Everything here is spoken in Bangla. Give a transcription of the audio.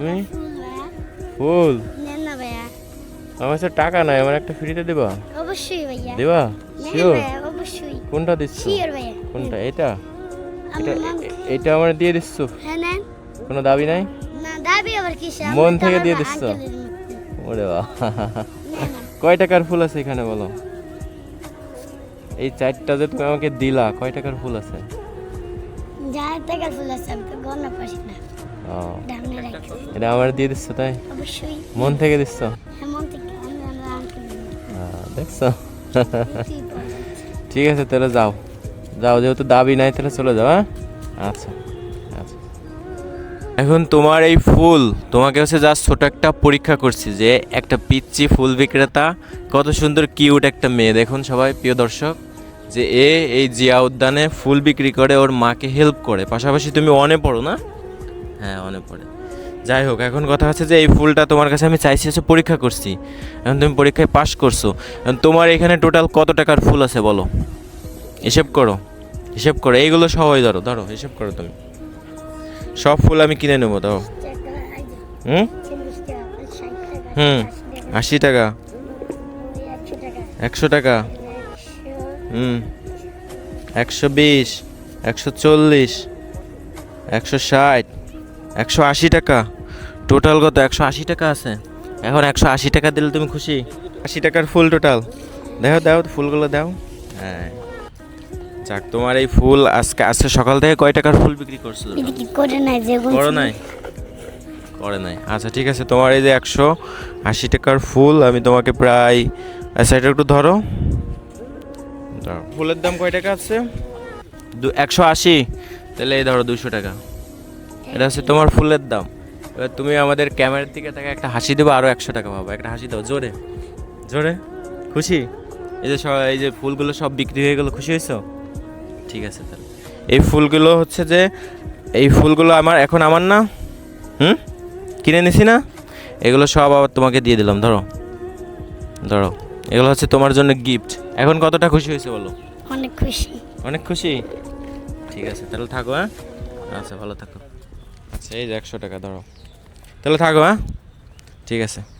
তুমি? ফুল নেন না ভাইয়া। আমার কাছে টাকা নাই, আমার একটা ফ্রিতে দিবা? অবশ্যই ভাইয়া। দিবা নেন শিওর? ভাইয়া, অবশ্যই। কোনটা দিচ্ছ? শিওর ভাইয়া। কোনটা? এটা এটা আমার মন- এটা আমার দিয়ে দিচ্ছ? হ্যাঁ নেন। কোনো দাবি নাই? না দাবি আবার কিসে? মন আমরা তো থেকে আমার দিয়ে দিচ্ছ? আঙ্কেলের মতো। ওরে বাহ নেন না। কয় টাকার ফুল আছে এখানে বলো? এই চারটা যে তুমি আমাকে দিলা, কয় টাকার ফুল আছে? যার টাকার ফুল আছে আমি তো গণনা পারি না। ও, দামনে রাখি। এটা আমার দিয়ে দিচ্ছ তাই? অবশ্যই। মন থেকে দিচ্ছ? হ্যাঁ মন থেকে আমি আমার আঙ্কেলের মতো। দেখছো কিছুই পাওয়া যাচ্ছে না। ঠিক আছে তাহলে যাও যাও, যেহেতু দাবি নাই তাহলে চলে যাও। হ্যাঁ আচ্ছা আচ্ছা। এখন তোমার এই ফুল, তোমাকে হচ্ছে জাস্ট ছোট একটা পরীক্ষা করছি যে একটা পিচ্চি ফুল বিক্রেতা, কত সুন্দর কিউট একটা মেয়ে, দেখুন সবাই প্রিয় দর্শক, যে এই জিয়া উদ্যানে ফুল বিক্রি করে, ওর মাকে হেল্প করে, পাশাপাশি তুমি অনে পড়ো না? হ্যাঁ অনে পড়ে। যাই হোক, এখন কথা হচ্ছে যে এই ফুলটা তোমার কাছে আমি চাইছি হচ্ছে পরীক্ষা করছি, এখন তুমি পরীক্ষায় পাশ করছো, এখন তোমার এখানে টোটাল কত টাকার ফুল আছে বলো? হিসেব করো, হিসেব করো, এইগুলো সবাই ধরো ধরো, হিসেব করো তুমি। সব ফুল আমি কিনে নেবো, দাও। টাকা, এই যে, হুম 40 টাকা, 60 টাকা, হুম 80 টাকা, 80 টাকা, 100 100 টাকা, টাকা, 100, হুম 120, 140, 160, 180 টাকা, টোটাল কত? 180 টাকা আছে। এখন 180 টাকা দিলে তুমি খুশি? 80 টাকার ফুল টোটাল। দেখো দাও ফুলগুলো দাও। হ্যাঁ যাক, তোমার এই ফুল আজকে সকাল থেকে কয় টাকার ফুল বিক্রি করছো? এটা কি করে নাই যে করো নাই? করে নাই, আচ্ছা ঠিক আছে। তোমার এই যে 180 টাকার ফুল আমি তোমাকে প্রায়, আচ্ছা এটা একটু ধরো, দাও। ফুলের দাম কয় টাকা আছে? 180। তাহলে এই ধরো 200 টাকা, এটা হচ্ছে তোমার ফুলের দাম। এবার তুমি আমাদের ক্যামেরার দিকে তাকে একটা হাসি দেবো, আরও 100 টাকা পাবো। একটা হাসি দাও জোরে জোরে, খুশি? এই যে এই যে ফুলগুলো সব বিক্রি হয়ে গেলো, খুশি হয়েছো? ঠিক আছে তাহলে এই ফুলগুলো হচ্ছে যে, এই ফুলগুলো এখন আমার না, হুম কিনে নিছি না, এগুলো সব আবার তোমাকে দিয়ে দিলাম, ধরো ধরো, এগুলো হচ্ছে তোমার জন্য গিফট। এখন কতটা খুশি হয়েছে বলো? অনেক খুশি। অনেক খুশি? ঠিক আছে তাহলে থাকো। হ্যাঁ আচ্ছা ভালো থাকো। আচ্ছা এই যে 100 টাকা ধরো, তাহলে থাকো। হ্যাঁ ঠিক আছে।